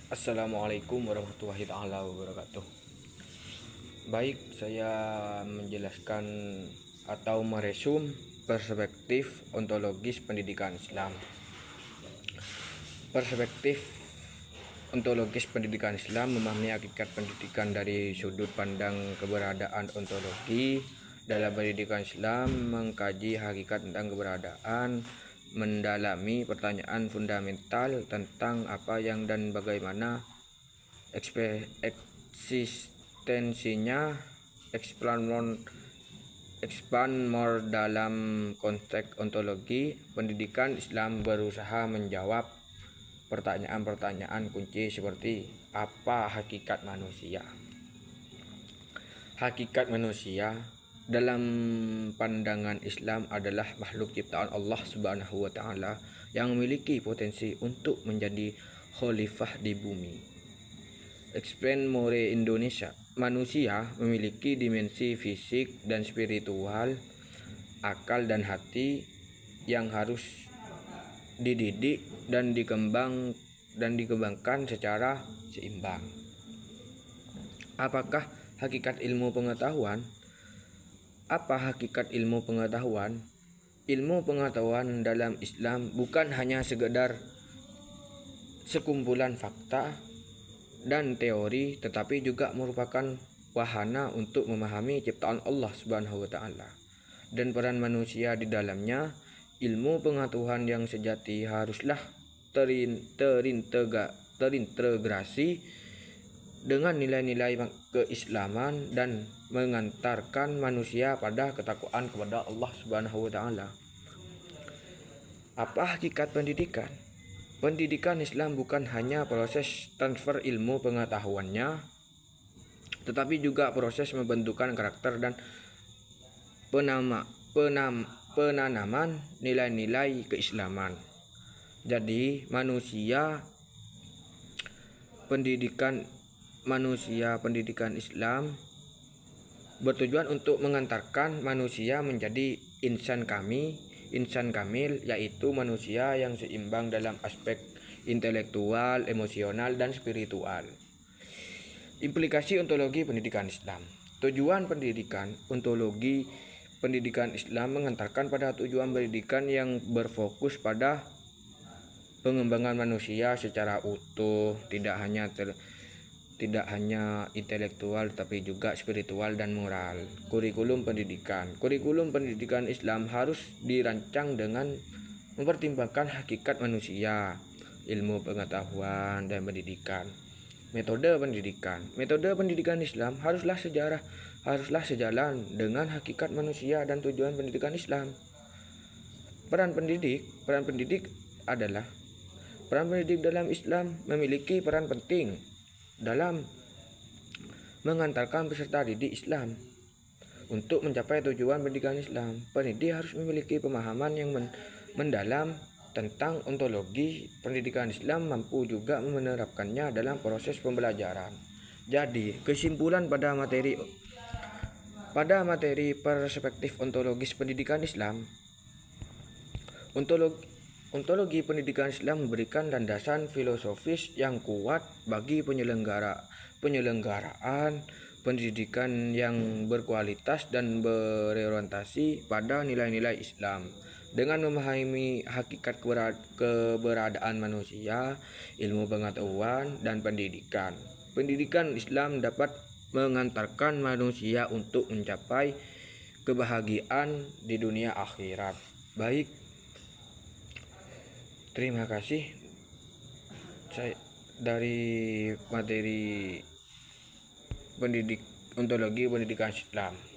Assalamualaikum warahmatullahi taala wabarakatuh. Baik, saya menjelaskan atau meresum perspektif ontologis pendidikan Islam. Perspektif ontologis pendidikan Islam memahami hakikat pendidikan dari sudut pandang keberadaan ontologi. Dalam pendidikan Islam mengkaji hakikat tentang keberadaan, mendalami pertanyaan fundamental tentang apa yang dan bagaimana eksistensinya, expand more dalam konteks ontologi. Pendidikan Islam berusaha menjawab pertanyaan-pertanyaan kunci seperti apa hakikat manusia. Hakikat manusia dalam pandangan Islam adalah makhluk ciptaan Allah Subhanahu wa taala yang memiliki potensi untuk menjadi khalifah di bumi. Explain more Indonesia. Manusia memiliki dimensi fisik dan spiritual, akal dan hati yang harus dididik dan dikembangkan secara seimbang. Apakah hakikat ilmu pengetahuan? Apa hakikat ilmu pengetahuan? Ilmu pengetahuan dalam Islam bukan hanya sekedar sekumpulan fakta dan teori, tetapi juga merupakan wahana untuk memahami ciptaan Allah Subhanahu wa taala dan peran manusia di dalamnya. Ilmu pengetahuan yang sejati haruslah terintegrasi dengan nilai-nilai keislaman dan mengantarkan manusia pada ketakwaan kepada Allah Subhanahu wa taala. Apa hakikat pendidikan? Pendidikan Islam bukan hanya proses transfer ilmu pengetahuannya, tetapi juga proses membentukkan karakter dan penanaman nilai-nilai keislaman. Jadi pendidikan Islam bertujuan untuk mengantarkan manusia menjadi insan kamil, yaitu manusia yang seimbang dalam aspek intelektual, emosional, dan spiritual. Implikasi ontologi pendidikan Islam. Tujuan ontologi pendidikan Islam mengantarkan pada tujuan pendidikan yang berfokus pada pengembangan manusia secara utuh, tidak hanya intelektual tapi juga spiritual dan moral. Kurikulum pendidikan Islam harus dirancang dengan mempertimbangkan hakikat manusia, ilmu pengetahuan, dan pendidikan. Metode pendidikan Islam haruslah sejalan dengan hakikat manusia dan tujuan pendidikan Islam. Peran pendidik dalam Islam memiliki peran penting dalam mengantarkan peserta didik Islam untuk mencapai tujuan pendidikan Islam. Pendidik harus memiliki pemahaman yang mendalam tentang ontologi pendidikan Islam, mampu juga menerapkannya dalam proses pembelajaran. Jadi, kesimpulan pada materi perspektif ontologis pendidikan Islam, ontologi pendidikan Islam memberikan landasan filosofis yang kuat bagi penyelenggaraan pendidikan yang berkualitas dan berorientasi pada nilai-nilai Islam. Dengan memahami hakikat keberadaan manusia, ilmu pengetahuan, dan pendidikan Islam dapat mengantarkan manusia untuk mencapai kebahagiaan di dunia akhirat. Baik, terima kasih saya dari materi ontologi pendidikan Islam.